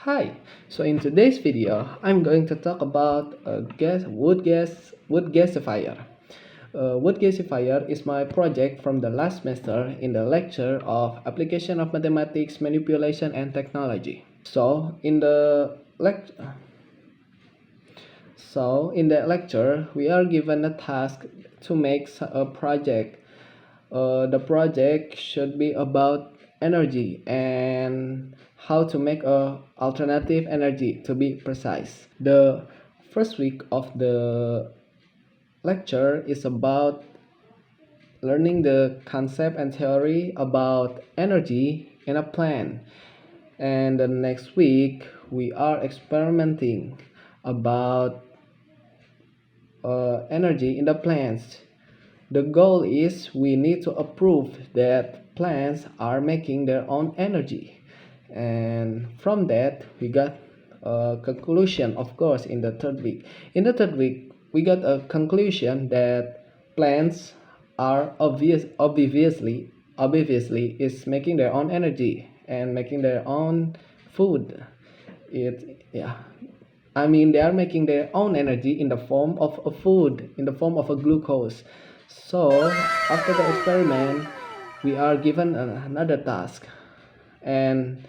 Hi, so in today's video, I'm going to talk about a wood gasifier. Wood gasifier is my project from the last semester in the lecture of Application of Mathematics, Manipulation and Technology. In the lecture, we are given a task to make a project. The project should be about energy and how to make a alternative energy, to be precise. The first week of the lecture is about learning the concept and theory about energy in a plant, and the next week we are experimenting about energy in the plants. The goal is we need to approve that plants are making their own energy, and from that we got a conclusion. Of course, in the third week we got a conclusion that plants are obviously is making their own energy and making their own food. They are making their own energy in the form of a food, in the form of a glucose. So after the experiment, we are given another task, and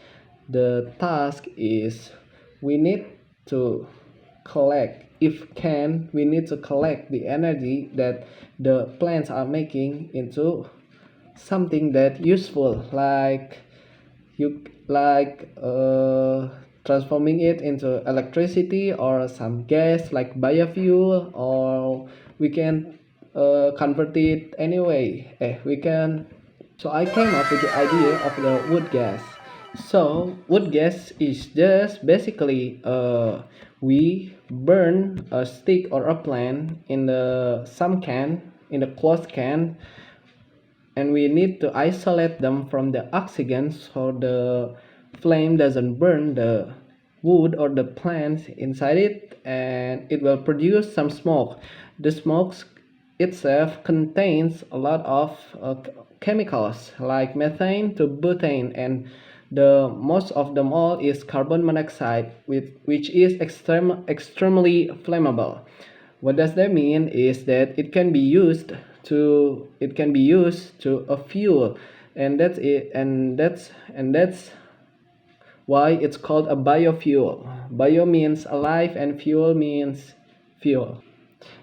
the task is we need to collect, we need to collect the energy that the plants are making into something that useful, like transforming it into electricity or some gas like biofuel, or we can convert it anyway. We can. So I came up with the idea of the wood gas. So wood gas is just basically we burn a stick or a plant in the closed can, and we need to isolate them from the oxygen so the flame doesn't burn the wood or the plants inside it, and it will produce some smoke. The smoke itself contains a lot of chemicals like methane to butane, and the most of them all is carbon monoxide, which is extremely flammable. What does that mean is that it can be used to a fuel, and that's it, and that's why it's called a biofuel. Bio means alive and fuel means fuel.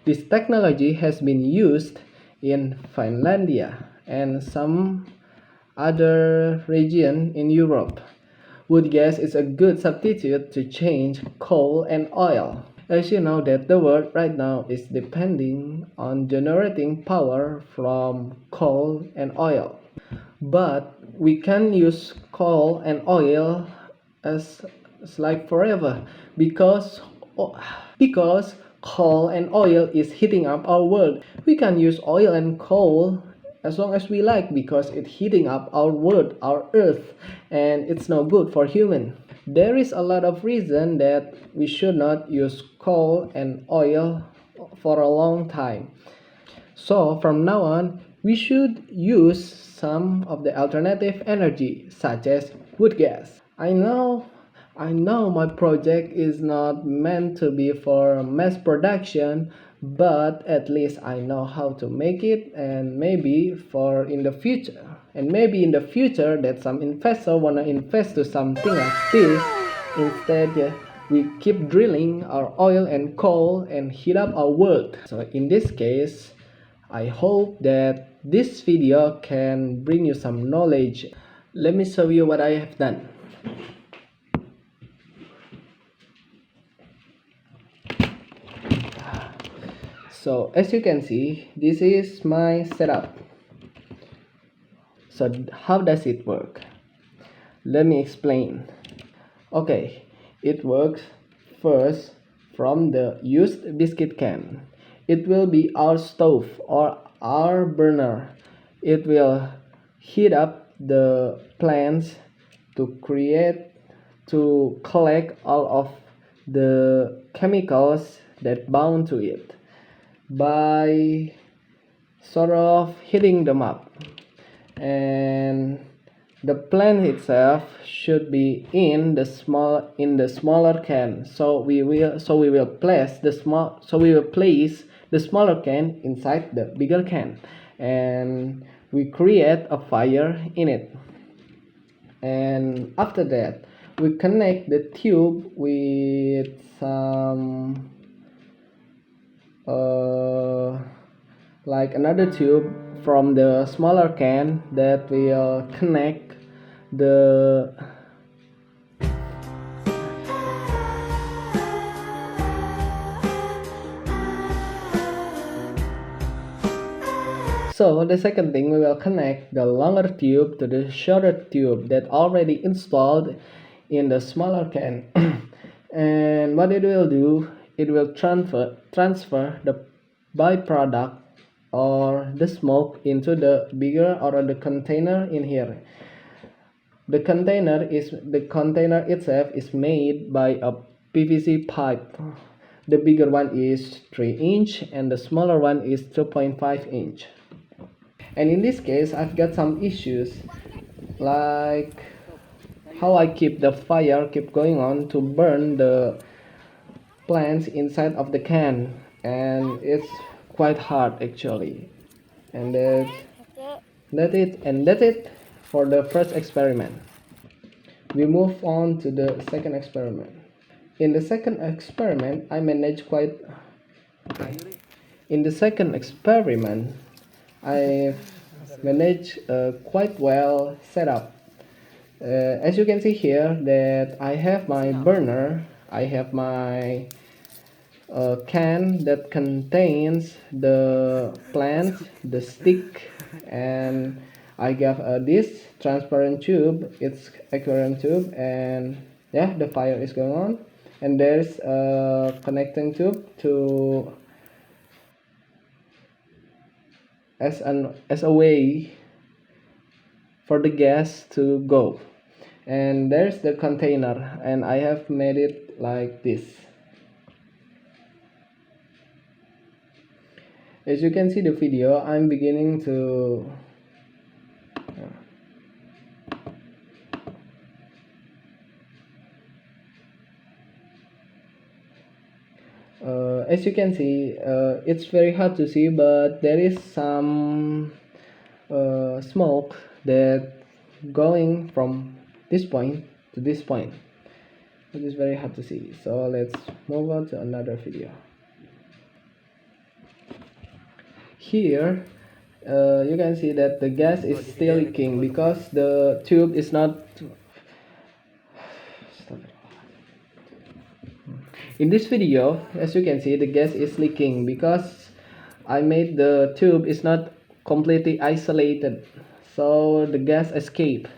This technology has been used in Finlandia and some other region in Europe. Wood gas is a good substitute to change coal and oil. As you know that the world right now is depending on generating power from coal and oil. But we can use coal and oil as like forever, because coal and oil is heating up our world. We can use oil and coal as long as we like, because it's heating up our world, our earth, and it's no good for human. There is a lot of reason that we should not use coal and oil for a long time. So from now on, we should use some of the alternative energy, such as wood gas. I know my project is not meant to be for mass production, but at least I know how to make it, and maybe in the future that some investor wanna invest to something like this. Instead, we keep drilling our oil and coal and heat up our world. So in this case, I hope that this video can bring you some knowledge. Let me show you what I have done. So as you can see, this is my setup. So how does it work? Let me explain. Okay, it works first from the used biscuit can. It will be our stove or our burner. It will heat up the plants to collect all of the chemicals that bound to it by sort of heating them up, and the plant itself should be in the smaller can. So we will place the smaller can inside the bigger can, and we create a fire in it. And after that, we connect the tube with some like another tube from the smaller can that will connect the So the second thing, we will connect the longer tube to the shorter tube that already installed in the smaller can. And what it will do, it will transfer the byproduct or the smoke into the bigger or the container in here. The container itself is made by a PVC pipe. The bigger one is 3-inch and the smaller one is 2.5-inch. And in this case, I've got some issues, like how I keep the fire keep going on to burn the plants inside of the can, and it's quite hard actually. And that's it for the first experiment. We move on to the second experiment. In the second experiment, I managed quite. In the second experiment, I've managed quite well setup. As you can see here, that I have my burner, I have my can that contains the plants, the stick, and I got this transparent tube, it's aquarium tube, and yeah, the fire is going on, and there's a connecting tube to as a way for the gas to go, and there's the container, and I have made it like this. As you can see the video, I'm beginning to as you can see, it's very hard to see, but there is some smoke that going from this point to this point. It is very hard to see, so let's move on to another video. Here you can see that the gas is still leaking because the tube is not. In this video, as you can see, the gas is leaking because I made the tube is not completely isolated, so the gas escape.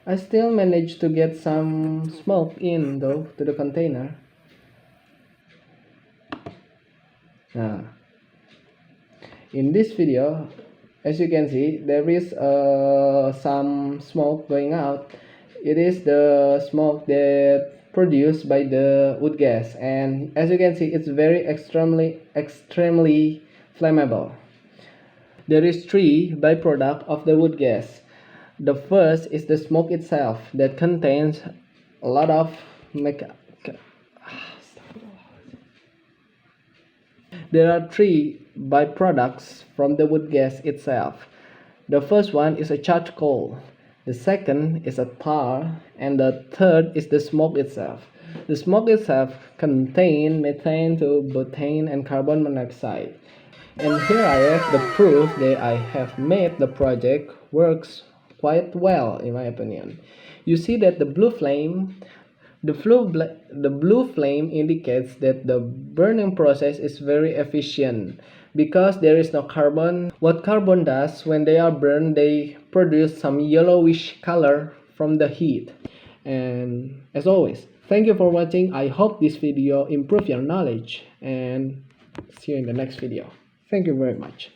I still managed to get some smoke in though to the container. In this video, as you can see, there is some smoke going out. It is the smoke that produced by the wood gas, and as you can see, it's very extremely flammable. There is 3 byproducts of the wood gas. The first is the smoke itself that contains a lot of There are 3 byproducts from the wood gas itself. The first one is a charcoal, the second is a tar, and the third is the smoke itself. The smoke itself contains methane to butane and carbon monoxide. And here I have the proof that I have made the project works quite well, in my opinion. You see that the blue flame indicates that the burning process is very efficient because there is no carbon. What carbon does when they are burned, they produce some yellowish color from the heat. And as always, thank you for watching. I hope this video improves your knowledge, and see you in the next video. Thank you very much.